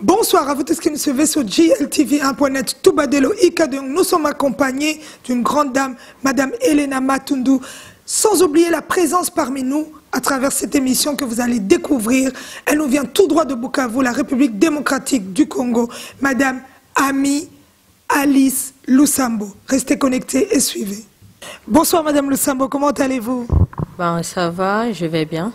Bonsoir à vous tous qui nous suivez sur GLTV1.net, Toubadelo Ikadung. Nous sommes accompagnés d'une grande dame, Madame Elena Matundu. Sans oublier la présence parmi nous à travers cette émission que vous allez découvrir. Elle nous vient tout droit de Bukavu, la République démocratique du Congo. Madame Ami Alice Lusambo. Restez connectés et suivez. Bonsoir Madame Lusambo, comment allez-vous? Ben, ça va, je vais bien.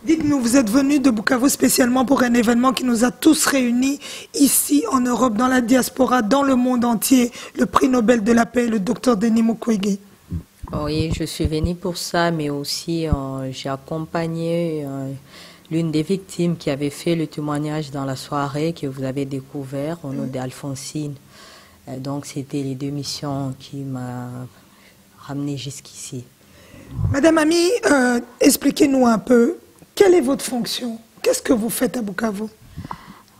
Dites-nous, vous êtes venue de Bukavu spécialement pour un événement qui nous a tous réunis ici en Europe, dans la diaspora, dans le monde entier, le prix Nobel de la paix, le docteur Denis Mukwege. Oui, je suis venue pour ça, mais aussi j'ai accompagné l'une des victimes qui avait fait le témoignage dans la soirée que vous avez découvert au nom d'Alphonsine. Donc c'était les deux missions qui m'ont ramené jusqu'ici. Madame Ami, expliquez-nous un peu. Quelle est votre fonction? Qu'est-ce que vous faites à Bukavu?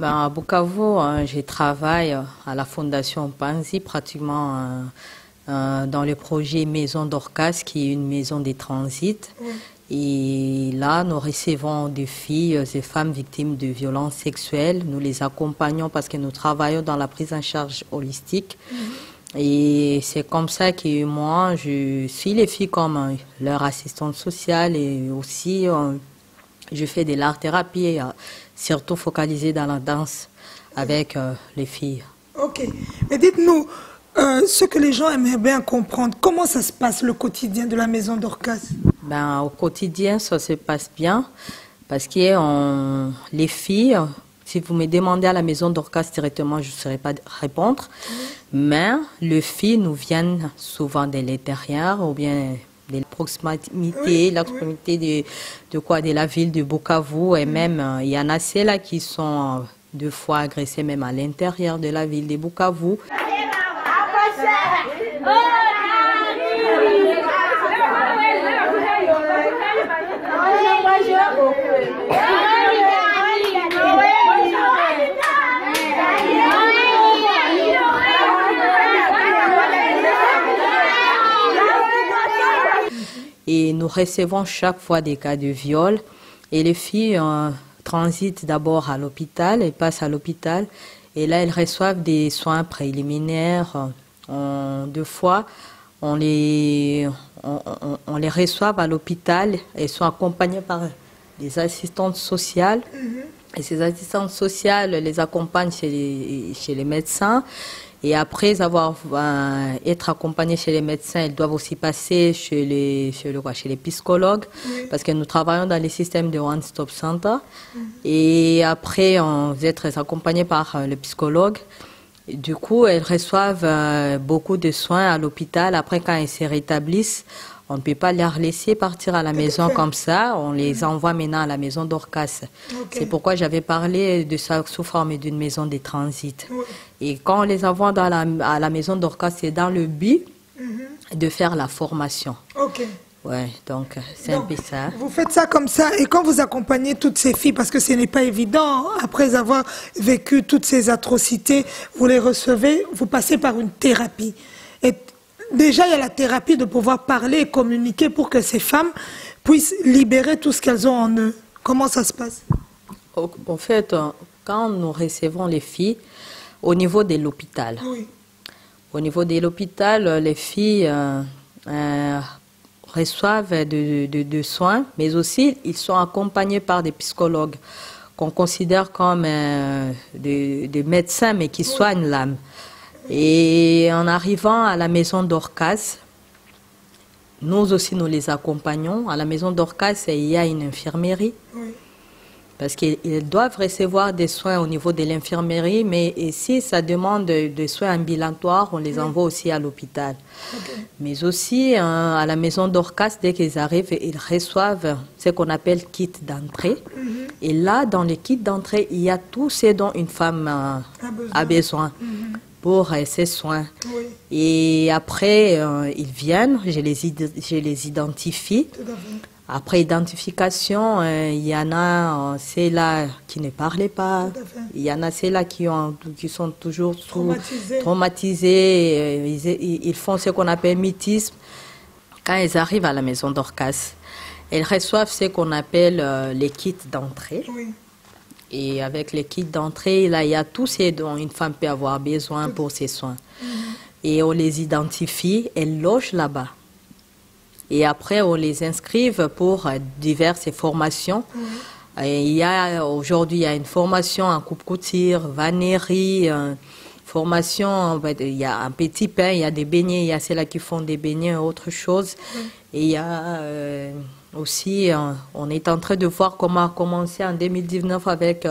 Ben, à Bukavu, je travaille à la Fondation Panzi, pratiquement dans le projet Maison d'Orcas, qui est une maison de transit. Oui. Et là, nous recevons des filles et femmes victimes de violences sexuelles. Nous les accompagnons parce que nous travaillons dans la prise en charge holistique. Et c'est comme ça que moi, je suis les filles comme leur assistante sociale et aussi... je fais de l'art-thérapie, surtout focalisée dans la danse avec les filles. Ok. Mais dites-nous, ce que les gens aimeraient bien comprendre, comment ça se passe le quotidien de la maison d'Orcas? Ben, au quotidien, ça se passe bien parce que les filles, si vous me demandez à la maison d'Orcas directement, je ne saurais pas répondre. Mais les filles nous viennent souvent de l'intérieur ou bien... de la proximité, la proximité de la ville de Bukavu, et même il y en a celles-là qui sont deux fois agressées même à l'intérieur de la ville de Bukavu. Et nous recevons chaque fois des cas de viol. Et les filles transitent d'abord à l'hôpital, elles passent à l'hôpital. Et là, elles reçoivent des soins préliminaires. Deux fois, on les reçoit à l'hôpital. Elles sont accompagnées par des assistantes sociales. Et ces assistantes sociales les accompagnent chez les médecins. Et après être accompagnés chez les médecins, ils doivent aussi passer chez les psychologues, parce que nous travaillons dans les systèmes de One Stop Center. Et après, on être accompagnés par le psychologue. Et du coup, elles reçoivent beaucoup de soins à l'hôpital. Après, quand elles se rétablissent, on ne peut pas les laisser partir à la maison comme ça. On les envoie maintenant à la maison d'Orcas. C'est pourquoi j'avais parlé de ça sous forme d'une maison de transit. Et quand on les envoie à la maison d'Orcas, c'est dans le but de faire la formation. Ouais, donc c'est un peu ça. Vous faites ça comme ça, et quand vous accompagnez toutes ces filles, parce que ce n'est pas évident, après avoir vécu toutes ces atrocités, vous les recevez, vous passez par une thérapie. Et déjà, il y a la thérapie de pouvoir parler et communiquer pour que ces femmes puissent libérer tout ce qu'elles ont en eux. Comment ça se passe? En fait, quand nous recevons les filles, au niveau de l'hôpital, au niveau de l'hôpital, les filles reçoivent de soins, mais aussi ils sont accompagnés par des psychologues qu'on considère comme des médecins, mais qui soignent l'âme. Et en arrivant à la maison d'Orcas, nous aussi nous les accompagnons. À la maison d'Orcas, il y a une infirmerie. Parce qu'ils doivent recevoir des soins au niveau de l'infirmerie, mais si ça demande des soins ambulatoires, on les envoie aussi à l'hôpital. Mais aussi à la maison d'Orcas, dès qu'ils arrivent, ils reçoivent ce qu'on appelle kit d'entrée. Et là, dans le kit d'entrée, il y a tout ce dont une femme a besoin pour ses soins. Et après, ils viennent, je les identifie. Après identification, il y en a ceux-là qui ne parlaient pas, il y en a ceux-là qui sont toujours traumatisés, ils font ce qu'on appelle mutisme. Quand ils arrivent à la maison d'Orcas, elles reçoivent ce qu'on appelle les kits d'entrée. Et avec les kits d'entrée, là, il y a tous ces dont une femme peut avoir besoin pour ses soins. Et on les identifie, elles logent là-bas. Et après, on les inscrive pour diverses formations. Aujourd'hui, il y a une formation en coupe-couture, vannerie, formation, il y a un petit pain, il y a des beignets, il y a celles-là qui font des beignets, autre chose. Et il y a aussi, on est en train de voir comment commencer en 2019 avec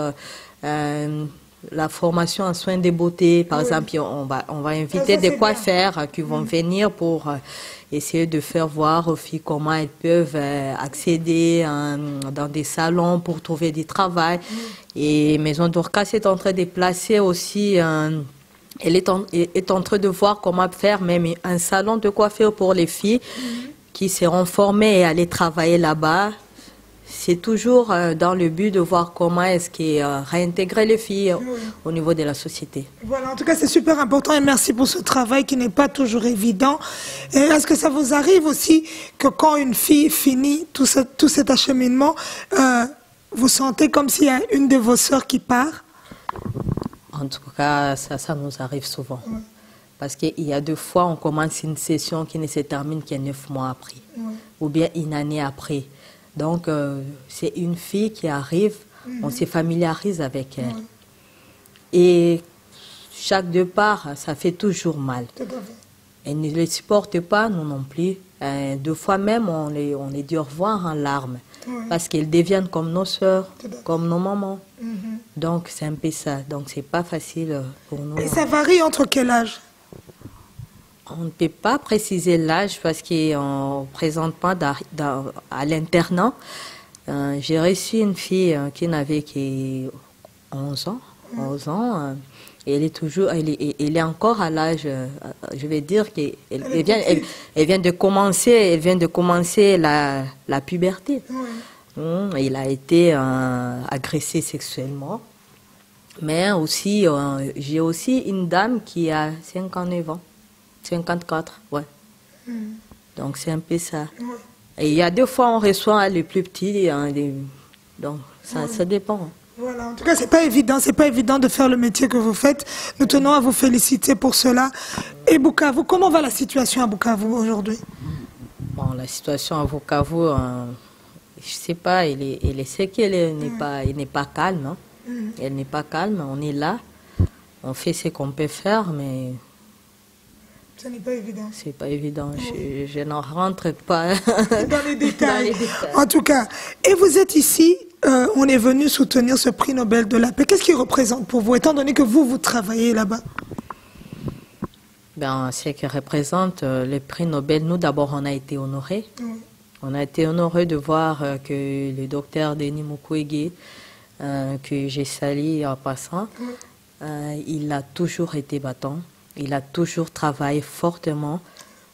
la formation en soins de beauté. Par exemple, on va inviter des coiffeurs qui vont venir pour essayer de faire voir aux filles comment elles peuvent accéder dans des salons pour trouver du travail. Et Maison Dorcas est en train de placer aussi... Elle est en train de voir comment faire même un salon de coiffure pour les filles qui seront formées et aller travailler là-bas. C'est toujours dans le but de voir comment est-ce qu'ils réintégrer les filles au niveau de la société. Voilà, en tout cas, c'est super important et merci pour ce travail qui n'est pas toujours évident. Est-ce que ça vous arrive aussi que quand une fille finit tout cet acheminement, vous sentez comme s'il y a une de vos sœurs qui part? En tout cas, ça nous arrive souvent. Parce qu'il y a 2 fois, on commence une session qui ne se termine qu'à 9 mois après, ou bien une année après. Donc, c'est une fille qui arrive, on se familiarise avec elle. Et chaque départ, ça fait toujours mal. Elle ne les supporte pas, nous non plus. 2 fois même, on les dit au revoir en larmes. Parce qu'elles deviennent comme nos sœurs, comme nos mamans. Donc, c'est un peu ça. Donc, c'est pas facile pour nous. Et ça varie entre quel âge? On ne peut pas préciser l'âge parce qu'on ne présente pas à l'internat. J'ai reçu une fille qui n'avait que 11 ans. 11 ans. Et elle est encore à l'âge, je vais dire qu'elle vient de commencer la puberté. Il a été agressé sexuellement. Mais aussi, j'ai aussi une dame qui a 59 ans. 54, ouais. Donc, c'est un peu ça. Et il y a 2 fois, on reçoit les plus petits. Donc, ça dépend. Voilà, en tout cas, c'est pas évident de faire le métier que vous faites. Nous tenons à vous féliciter pour cela. Et Bukavu, comment va la situation à Bukavu aujourd'hui? Bon, la situation à Bukavu, je sais pas, elle sait qu'elle n'est pas calme. Hein. Elle n'est pas calme, on est là, on fait ce qu'on peut faire, mais... Ce n'est pas évident. C'est pas évident, je n'en rentre pas dans les détails. En tout cas, et vous êtes ici, on est venu soutenir ce prix Nobel de la paix. Qu'est-ce qu'il représente pour vous, étant donné que vous travaillez là-bas? Ce qui représente le prix Nobel, nous d'abord on a été honorés. On a été honorés de voir que le docteur Denis Mukwege, que j'ai sali en passant, il a toujours été battant. Il a toujours travaillé fortement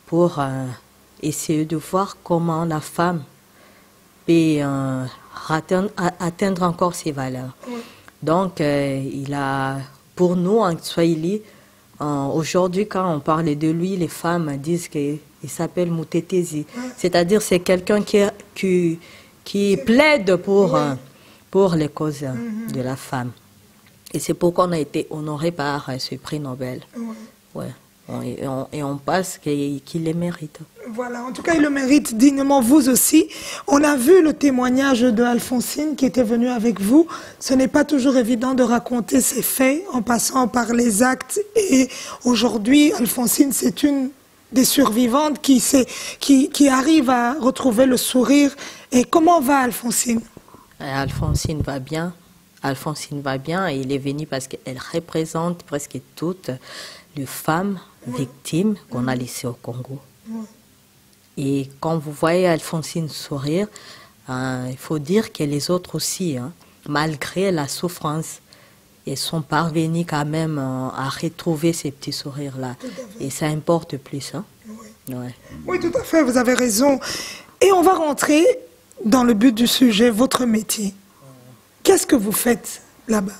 pour essayer de voir comment la femme peut atteindre encore ses valeurs. Donc, il a, pour nous, en Swahili, aujourd'hui, quand on parle de lui, les femmes disent qu'il s'appelle Mutetezi. C'est-à-dire c'est quelqu'un qui plaide pour les causes de la femme. Et c'est pourquoi on a été honoré par ce prix Nobel. Et on pense qu'il le mérite. Voilà, en tout cas, il le mérite dignement, vous aussi. On a vu le témoignage de Alphonsine qui était venue avec vous. Ce n'est pas toujours évident de raconter ses faits en passant par les actes. Et aujourd'hui, Alphonsine, c'est une des survivantes qui arrive à retrouver le sourire. Et comment va Alphonsine? Alphonsine va bien. Alphonsine va bien et il est venu parce qu'elle représente presque toutes les femmes victimes qu'on a laissées au Congo. Et quand vous voyez Alphonsine sourire, il faut dire que les autres aussi, malgré la souffrance, ils sont parvenus quand même à retrouver ces petits sourires-là. Et ça importe plus. Oui, tout à fait, vous avez raison. Et on va rentrer dans le but du sujet, votre métier. Qu'est-ce que vous faites là-bas?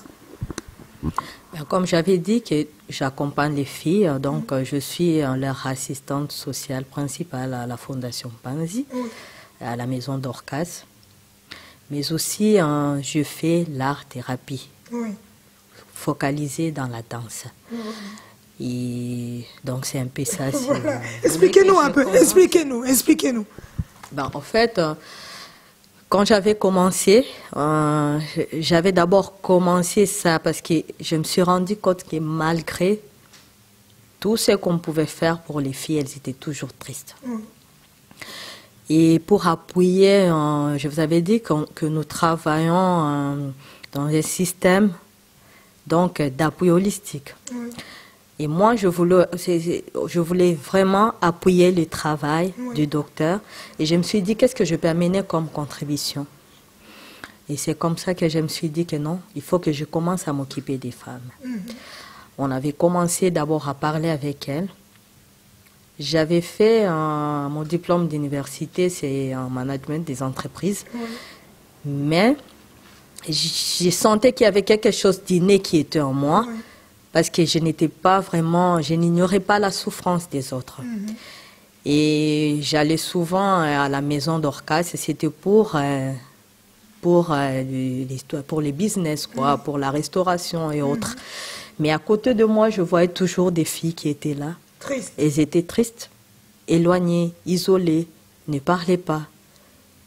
Comme j'avais dit que j'accompagne les filles, donc je suis leur assistante sociale principale à la Fondation Panzi, à la Maison Dorcas. Mais aussi, je fais l'art-thérapie, focalisée dans la danse. Et donc, c'est un peu ça. Voilà. Expliquez-nous un peu, expliquez-nous. Ben, en fait, quand j'avais commencé, j'avais d'abord commencé ça parce que je me suis rendu compte que malgré tout ce qu'on pouvait faire pour les filles, elles étaient toujours tristes. Et pour appuyer, je vous avais dit que nous travaillons dans un système d'appui holistique. Et moi, je voulais vraiment appuyer le travail du docteur. Et je me suis dit, qu'est-ce que je peux amener comme contribution? Et c'est comme ça que je me suis dit que non, il faut que je commence à m'occuper des femmes. On avait commencé d'abord à parler avec elles. J'avais fait mon diplôme d'université, c'est en management des entreprises. Mais je sentais qu'il y avait quelque chose d'inné qui était en moi. Parce que je n'ignorais pas la souffrance des autres. Et j'allais souvent à la maison d'Orcas, c'était pour les business, quoi, pour la restauration et autres. Mais à côté de moi, je voyais toujours des filles qui étaient là. Tristes. Elles étaient tristes, éloignées, isolées, ne parlaient pas.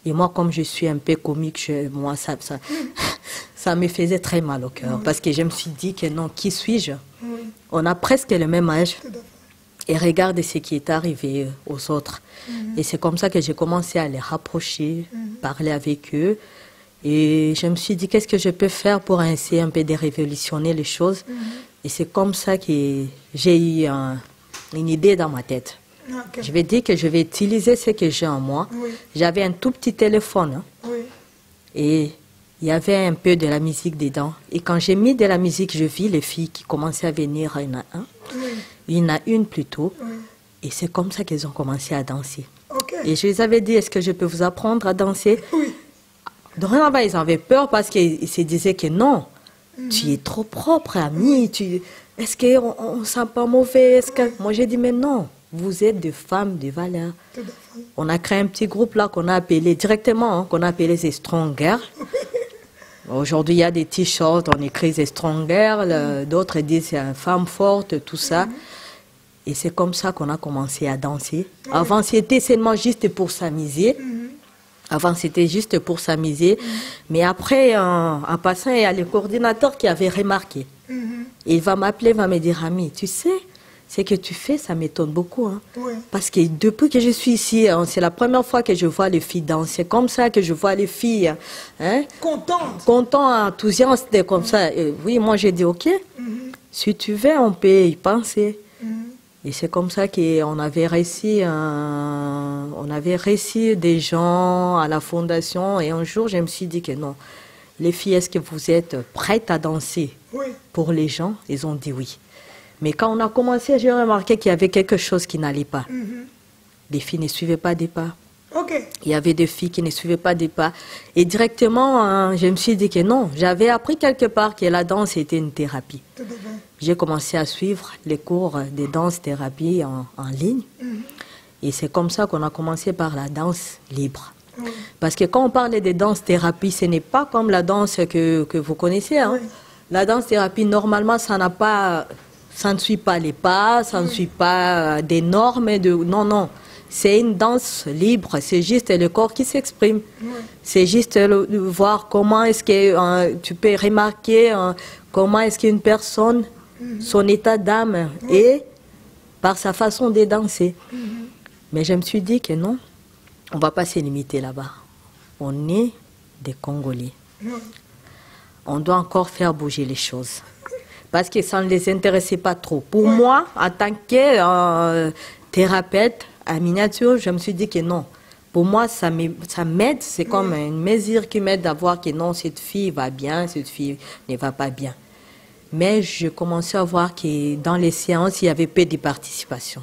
Et moi, comme je suis un peu comique, moi, ça me faisait très mal au cœur. Parce que je me suis dit que non, qui suis-je? On a presque le même âge. Et regarde ce qui est arrivé aux autres. Et c'est comme ça que j'ai commencé à les rapprocher, parler avec eux. Et je me suis dit, qu'est-ce que je peux faire pour essayer un peu de révolutionner les choses? Et c'est comme ça que j'ai eu une idée dans ma tête. Je vais dire que je vais utiliser ce que j'ai en moi. J'avais un tout petit téléphone. Et il y avait un peu de la musique dedans. Et quand j'ai mis de la musique, je vis les filles qui commençaient à venir une à un. Une à une plutôt. Et c'est comme ça qu'elles ont commencé à danser. Et je les avais dit, est-ce que je peux vous apprendre à danser? Dorénavant, ils avaient peur parce qu'ils se disaient que non, tu es trop propre, amie. Est-ce qu'on ne sent pas mauvais? Moi, j'ai dit, mais non, vous êtes des femmes de valeur. On a créé un petit groupe là qu'on a appelé directement, qu'on a appelé les Strong Girls. Aujourd'hui, il y a des t-shirts, on écrit les Strong Girls, d'autres disent c'est une femme forte, tout ça. Et c'est comme ça qu'on a commencé à danser. Avant, c'était seulement juste pour s'amuser. Mais après, en passant, il y a le coordinateur qui avait remarqué. Et il va m'appeler, va me dire, Ami, tu sais, ce que tu fais, ça m'étonne beaucoup. Parce que depuis que je suis ici, c'est la première fois que je vois les filles danser. C'est comme ça que je vois les filles. Contentes, enthousiastes, comme ça. Et oui, moi j'ai dit, ok, si tu veux, on peut y penser. Et c'est comme ça qu'on avait réussi des gens à la fondation. Et un jour, je me suis dit que non, les filles, est-ce que vous êtes prêtes à danser pour les gens? Ils ont dit oui. Mais quand on a commencé, j'ai remarqué qu'il y avait quelque chose qui n'allait pas. Les filles ne suivaient pas des pas. Il y avait des filles qui ne suivaient pas des pas. Et directement, je me suis dit que non, j'avais appris quelque part que la danse était une thérapie. J'ai commencé à suivre les cours de danse-thérapie en ligne. Et c'est comme ça qu'on a commencé par la danse libre. Parce que quand on parle de danse-thérapie, ce n'est pas comme la danse que vous connaissez. La danse-thérapie, normalement, ça ne suit pas les pas, ça ne suit pas des normes. Non. C'est une danse libre, c'est juste le corps qui s'exprime. C'est juste voir comment est-ce que tu peux remarquer comment est-ce qu'une personne, son état d'âme et par sa façon de danser. Mais je me suis dit que non, on ne va pas se limiter là-bas. On est des Congolais. On doit encore faire bouger les choses. Parce que ça ne les intéressait pas trop. Pour moi, en tant que thérapeute, à miniature, je me suis dit que non. Pour moi, ça m'aide. C'est comme une mesure qui m'aide à voir que non, cette fille va bien, cette fille ne va pas bien. Mais je commençais à voir que dans les séances, il y avait peu de participation.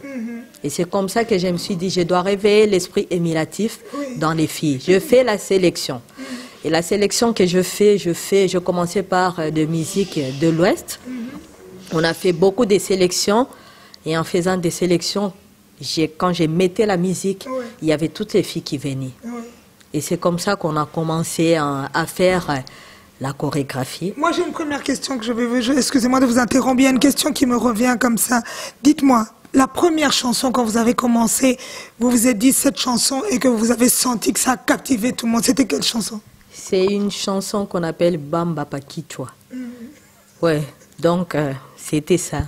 Et c'est comme ça que je me suis dit, je dois réveiller l'esprit émulatif dans les filles. Je fais la sélection. Et la sélection que je commençais par de musique de l'Ouest. On a fait beaucoup de sélections. Et en faisant des sélections, quand je mettais la musique, il y avait toutes les filles qui venaient. Et c'est comme ça qu'on a commencé à faire la chorégraphie. Moi, j'ai une première question que je vais... Excusez-moi de vous interrompre, il y a une question qui me revient comme ça. Dites-moi, la première chanson, quand vous avez commencé, vous vous êtes dit cette chanson et que vous avez senti que ça a captivé tout le monde. C'était quelle chanson? C'est une chanson qu'on appelle Bamba Pakichwa. Ouais, donc c'était ça.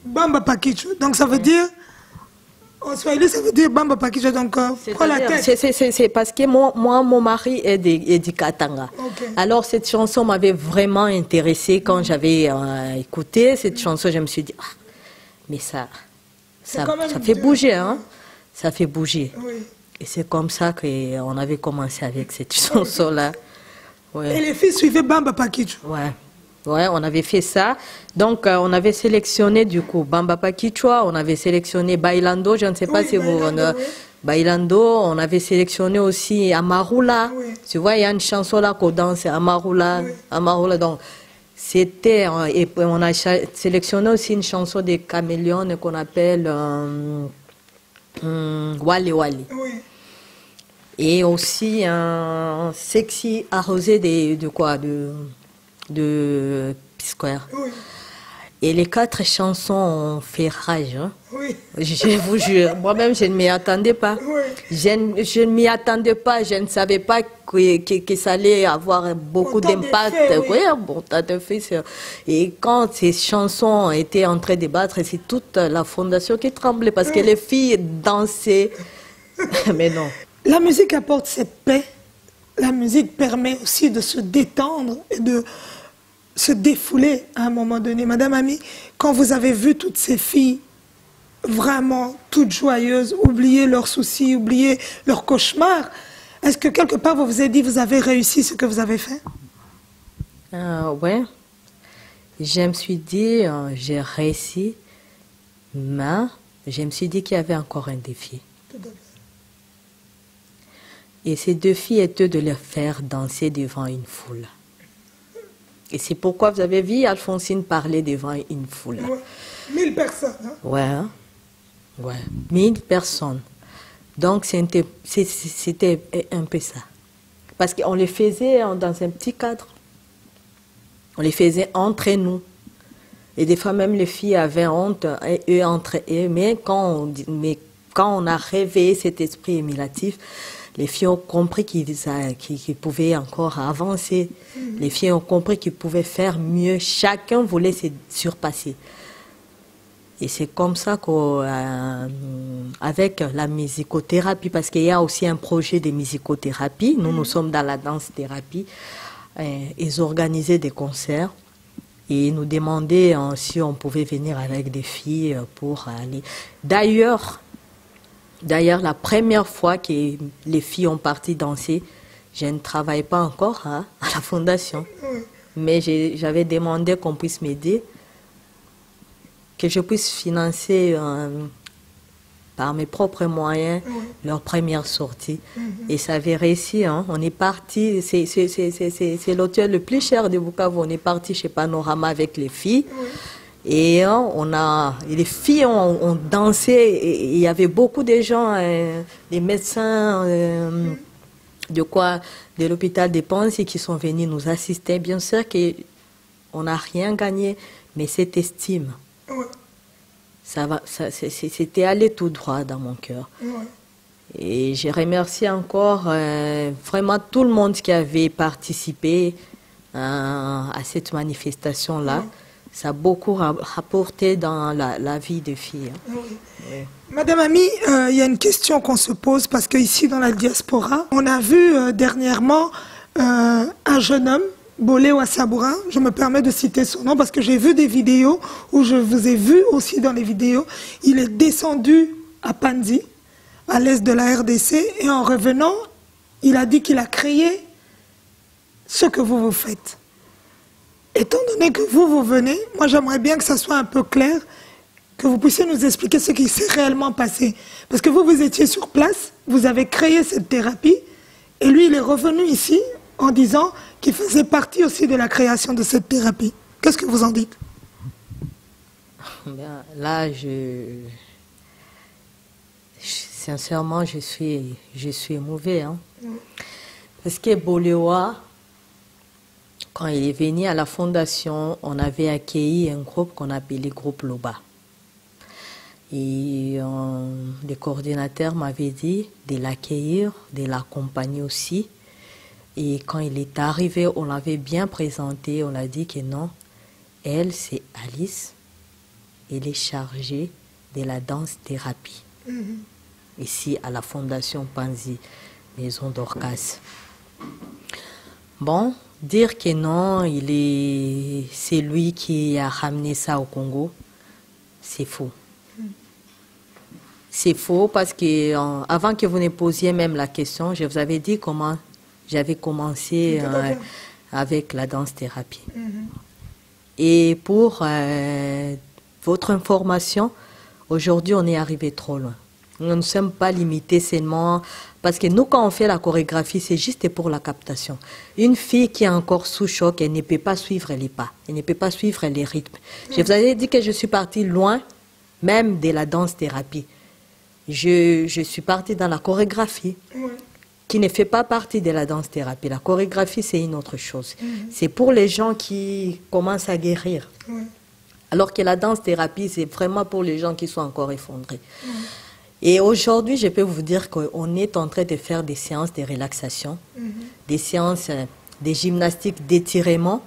Bamba Pakichwa, donc ça veut dire... En swahili, ça veut dire Bamba Pakichwa, donc prends la tête. C'est parce que mon mari est du Katanga. Okay. Alors cette chanson m'avait vraiment intéressée quand j'avais écouté cette chanson. Je me suis dit, ah, mais ça fait bouger, hein? Ça fait bouger. Oui. Et c'est comme ça qu'on avait commencé avec cette chanson-là. Ouais. Et les filles suivaient Bamba Pakichwa. Ouais. Ouais, on avait fait ça. Donc, on avait sélectionné du coup Bamba Pakichwa, on avait sélectionné Bailando, je ne sais pas si vous... Bailando, on avait sélectionné aussi Amarula. Oui. Tu vois, il y a une chanson là qu'on danse, Amarula. Oui. Amarula, donc c'était... Et on a sélectionné aussi une chanson des Caméléons qu'on appelle Wale Wale. Oui. Et aussi un Sexy arrosé de P-Square. Oui. Et les 4 chansons ont fait rage. Hein. Oui. Je vous jure, moi-même, je ne m'y attendais pas. Oui. Je ne m'y attendais pas, je ne savais pas que ça allait avoir beaucoup d'impact. Oui, bon, tas de faits. Et quand ces chansons étaient en train de débattre, c'est toute la fondation qui tremblait parce que les filles dansaient. Mais non. La musique apporte cette paix. La musique permet aussi de se détendre et de se défouler à un moment donné. Madame Ami, quand vous avez vu toutes ces filles vraiment toutes joyeuses, oublier leurs soucis, oublier leurs cauchemars, est-ce que quelque part vous vous êtes dit vous avez réussi ce que vous avez fait? Ouais. Je me suis dit, j'ai réussi, mais je me suis dit qu'il y avait encore un défi. Et ces 2 filles étaient de les faire danser devant une foule. Et c'est pourquoi vous avez vu Alphonsine parler devant une foule. Ouais. 1000 personnes. Hein? Ouais, hein? Ouais. 1000 personnes. Donc c'était un peu ça. Parce qu'on les faisait dans un petit cadre. On les faisait entre nous. Et des fois même les filles avaient honte, eux entre eux. Mais quand on a réveillé cet esprit émulatif, les filles ont compris qu'ils pouvaient encore avancer. Les filles ont compris qu'ils pouvaient faire mieux. Chacun voulait se surpasser. Et c'est comme ça qu'avec la musicothérapie, parce qu'il y a aussi un projet de musicothérapie, nous sommes dans la danse-thérapie, ils organisaient des concerts et ils nous demandaient si on pouvait venir avec des filles pour aller. D'ailleurs, la première fois que les filles ont parti danser, je ne travaillais pas encore à la fondation. Mais j'avais demandé qu'on puisse m'aider, que je puisse financer par mes propres moyens leur première sortie. Et ça avait réussi. Hein. On est parti, c'est l'hôtel le plus cher de Bukavu. On est parti chez Panorama avec les filles. Et les filles ont dansé, et il y avait beaucoup de gens, des médecins de l'hôpital des Pensées qui sont venus nous assister. Bien sûr qu'on n'a rien gagné, mais cette estime, c'était allé tout droit dans mon cœur. Et je remercie encore vraiment tout le monde qui avait participé à cette manifestation-là. Ça a beaucoup rapporté dans la vie des filles. Madame Ami, il y a une question qu'on se pose parce qu'ici dans la diaspora, on a vu dernièrement un jeune homme, Bolé Wassaboura, je me permets de citer son nom parce que j'ai vu des vidéos où je vous ai vu aussi dans les vidéos. Il est descendu à Panzi, à l'est de la RDC, et en revenant, il a dit qu'il a créé ce que vous faites. Étant donné que vous venez, moi j'aimerais bien que ça soit un peu clair, que vous puissiez nous expliquer ce qui s'est réellement passé. Parce que vous étiez sur place, vous avez créé cette thérapie, et lui il est revenu ici en disant qu'il faisait partie aussi de la création de cette thérapie. Qu'est-ce que vous en dites? sincèrement, je suis émouvée. Hein. Parce que Bolewa, quand il est venu à la fondation, on avait accueilli un groupe qu'on appelait Groupe Loba. Et le coordinateur m'avait dit de l'accueillir, de l'accompagner aussi. Et quand il est arrivé, on l'avait bien présenté, on a dit que non, elle, c'est Alice, elle est chargée de la danse-thérapie. Ici, à la Fondation Panzi, Maison Dorcas. Bon, dire que non, c'est lui qui a ramené ça au Congo, c'est faux. C'est faux parce que avant que vous ne posiez même la question, je vous avais dit comment j'avais commencé avec la danse-thérapie. Et pour votre information, aujourd'hui, on est arrivé trop loin. Nous ne sommes pas limités seulement parce que nous, quand on fait la chorégraphie, c'est juste pour la captation. Une fille qui est encore sous choc, elle ne peut pas suivre les pas, elle ne peut pas suivre les rythmes. Je vous avais dit que je suis partie loin, même de la danse-thérapie. Je suis partie dans la chorégraphie, qui ne fait pas partie de la danse-thérapie. La chorégraphie, c'est une autre chose. C'est pour les gens qui commencent à guérir. Alors que la danse-thérapie, c'est vraiment pour les gens qui sont encore effondrés. Et aujourd'hui, je peux vous dire qu'on est en train de faire des séances de relaxation, des séances de gymnastique d'étirement.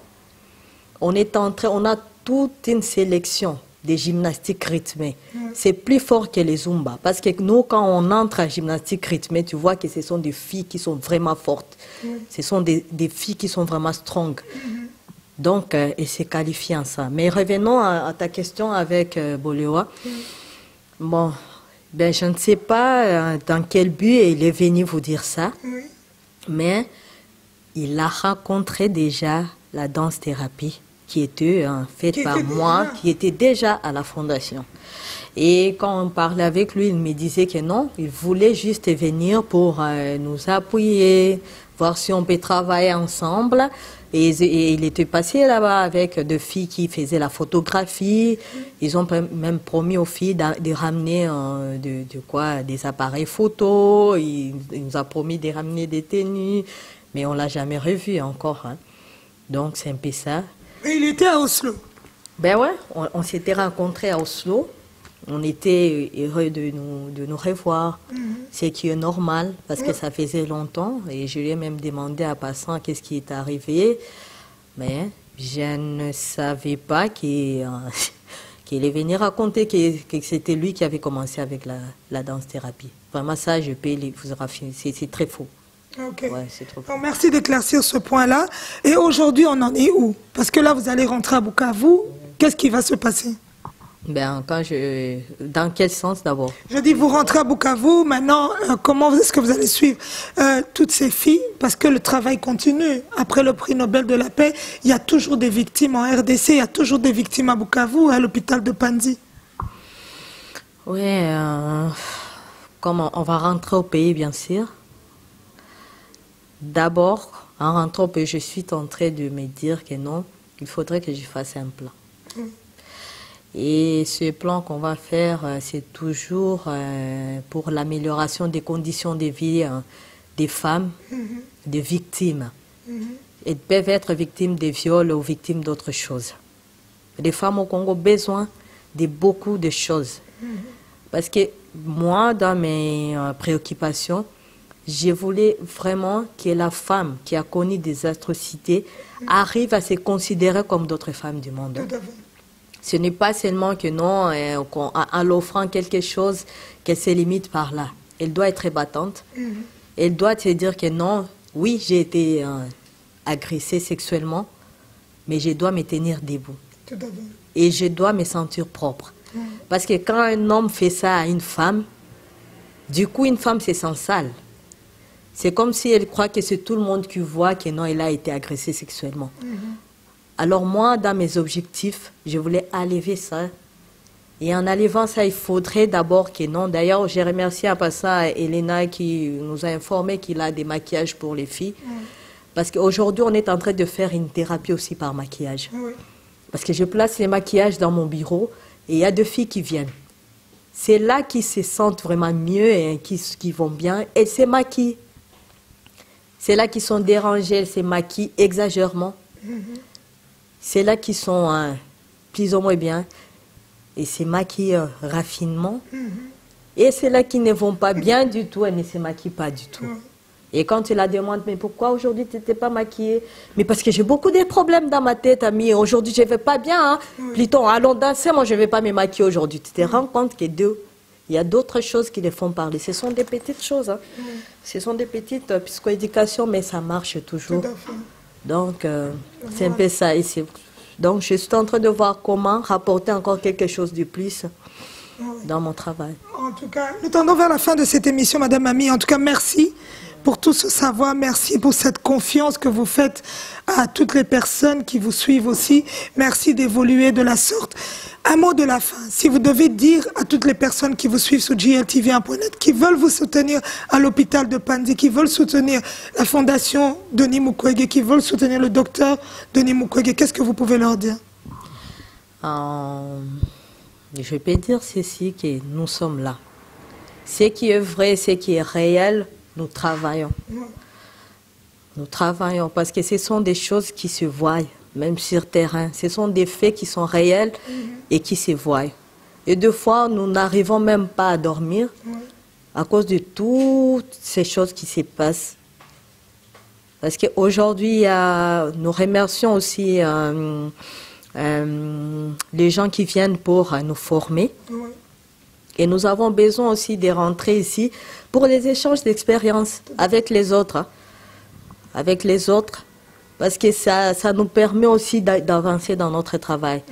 On a toute une sélection des gymnastiques rythmées. C'est plus fort que les Zumba. Parce que nous, quand on entre en gymnastique rythmée, tu vois que ce sont des filles qui sont vraiment fortes. Ce sont des filles qui sont vraiment strong. Donc, et c'est qualifié en ça. Mais revenons à ta question avec Bolewa. Bon, ben, je ne sais pas dans quel but il est venu vous dire ça. Mais il a rencontré déjà la danse-thérapie qui était faite par moi, qui était déjà à la fondation. Et quand on parlait avec lui, il me disait que non, il voulait juste venir pour nous appuyer, voir si on peut travailler ensemble. Et il était passé là-bas avec deux filles qui faisaient la photographie. Ils ont même promis aux filles de ramener des appareils photo. Il nous a promis de ramener des tenues, mais on l'a jamais revu encore. Hein. Donc c'est un peu ça. Mais il était à Oslo. Ben ouais, on s'était rencontrés à Oslo. On était heureux de nous revoir, ce qui est normal parce que ça faisait longtemps. Et je lui ai même demandé à passant qu'est-ce qui est arrivé. Mais je ne savais pas qu'il est venu raconter que c'était lui qui avait commencé avec la danse-thérapie. Vraiment ça, je peux vous raffiner, c'est très faux. Ok. Ouais, c'est trop faux. Donc, merci d'éclaircir ce point-là. Et aujourd'hui, on en est où? Parce que là, vous allez rentrer à Bukavu. Qu'est-ce qui va se passer? Ben, dans quel sens d'abord? Je dis, vous rentrez à Bukavu, maintenant, comment est-ce que vous allez suivre toutes ces filles? Parce que le travail continue. Après le prix Nobel de la paix, il y a toujours des victimes en RDC, il y a toujours des victimes à Bukavu, à l'hôpital de Panzi. Oui, comment on va rentrer au pays, bien sûr. D'abord, en rentrant au pays, je suis en train de me dire que non, il faudrait que je fasse un plan. Et ce plan qu'on va faire, c'est toujours pour l'amélioration des conditions de vie des femmes, des victimes. Elles peuvent être victimes de viols ou victimes d'autres choses. Les femmes au Congo ont besoin de beaucoup de choses. Parce que moi, dans mes préoccupations, je voulais vraiment que la femme qui a connu des atrocités arrive à se considérer comme d'autres femmes du monde. Ce n'est pas seulement que non, en l'offrant quelque chose, qu'elle se limite par là. Elle doit être battante. Elle doit se dire que non, oui, j'ai été agressée sexuellement, mais je dois me tenir debout. Et je dois me sentir propre. Parce que quand un homme fait ça à une femme, du coup, une femme se sent sale. C'est comme si elle croit que c'est tout le monde qui voit que non, elle a été agressée sexuellement. Alors moi, dans mes objectifs, je voulais enlever ça. Et en enlevant ça, il faudrait d'abord que non. D'ailleurs, j'ai remercié en passant Elena qui nous a informé qu'il a des maquillages pour les filles. Parce qu'aujourd'hui, on est en train de faire une thérapie aussi par maquillage. Parce que je place les maquillages dans mon bureau et il y a deux filles qui viennent. C'est là qu'ils se sentent vraiment mieux et qu'ils vont bien. Elles se maquillent. C'est là qu'ils sont dérangés, elles se maquillent exagérément. C'est là qu'ils sont plus ou moins bien. Et se maquillent raffinement. Et c'est là qu'ils ne vont pas bien du tout, elles ne se maquillent pas du tout. Et quand tu la demandes, mais pourquoi aujourd'hui tu n'étais pas maquillée? Mais parce que j'ai beaucoup de problèmes dans ma tête, amie. Aujourd'hui, je ne vais pas bien. Hein. Plutôt, allons danser, moi je ne vais pas me maquiller aujourd'hui. Tu te rends compte qu'il y a d'autres choses qui les font parler. Ce sont des petites choses. Hein. Ce sont des petites psychoéducations, mais ça marche toujours. Donc, c'est un peu ça ici. Donc, je suis en train de voir comment rapporter encore quelque chose de plus dans mon travail. En tout cas, nous tendons vers la fin de cette émission, Madame Ami. En tout cas, merci pour tout ce savoir. Merci pour cette confiance que vous faites à toutes les personnes qui vous suivent aussi. Merci d'évoluer de la sorte. Un mot de la fin. Si vous devez dire à toutes les personnes qui vous suivent sur GLTV1.net, qui veulent vous soutenir à l'hôpital de Panzi, qui veulent soutenir la fondation Denis Mukwege, qui veulent soutenir le docteur Denis Mukwege, qu'est-ce que vous pouvez leur dire? Je peux dire ceci, que nous sommes là. Ce qui est vrai, ce qui est réel, nous travaillons. Nous travaillons parce que ce sont des choses qui se voient, même sur terrain. Ce sont des faits qui sont réels et qui se voient. Et des fois, nous n'arrivons même pas à dormir à cause de toutes ces choses qui se passent. Parce qu'aujourd'hui, nous remercions aussi les gens qui viennent pour nous former. Et nous avons besoin aussi de rentrer ici pour les échanges d'expériences avec les autres. Hein. Avec les autres. Parce que ça nous permet aussi d'avancer dans notre travail.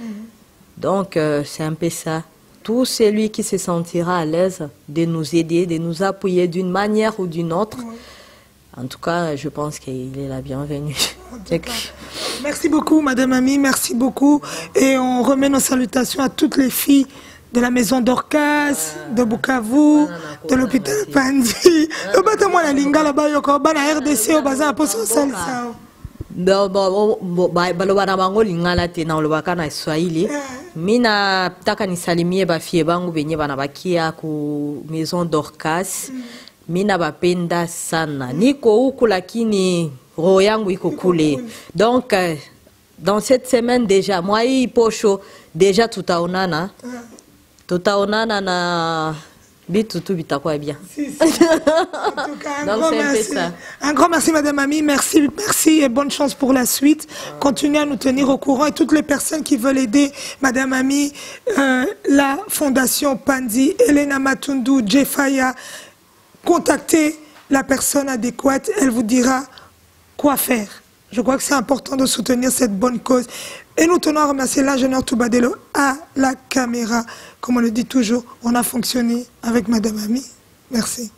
Donc, c'est un peu ça. Tout celui qui se sentira à l'aise de nous aider, de nous appuyer d'une manière ou d'une autre. En tout cas, je pense qu'il est la bienvenue. Merci beaucoup, Madame Ami, merci beaucoup. Et on remet nos salutations à toutes les filles de la maison d'Orcas, de Bukavu, de l'hôpital Panzi. Moi, la linga là-bas, la RDC, au bazar, pour son salsa. Balobana bango lingala tena olobaka na Swahili. Mina taka nisalimie bafie bangu benye bana bakia ku maison d'Orcas. Mina bapenda sana. Niko huku lakini roho yangu iko kule. Donc dans cette semaine déjà, moi hii posho déjà tutaonana. Tutaonana na bitu tu bitakuwa bien. En tout cas, un grand merci, Madame Ami. Merci, merci et bonne chance pour la suite. Continuez à nous tenir au courant et toutes les personnes qui veulent aider Madame Ami, la Fondation Panzi, Elena Matundu, Jefaya, contactez la personne adéquate, elle vous dira quoi faire. Je crois que c'est important de soutenir cette bonne cause. Et nous tenons à remercier l'ingénieur Toubadelo à la caméra. Comme on le dit toujours, on a fonctionné avec Madame Ami. Merci.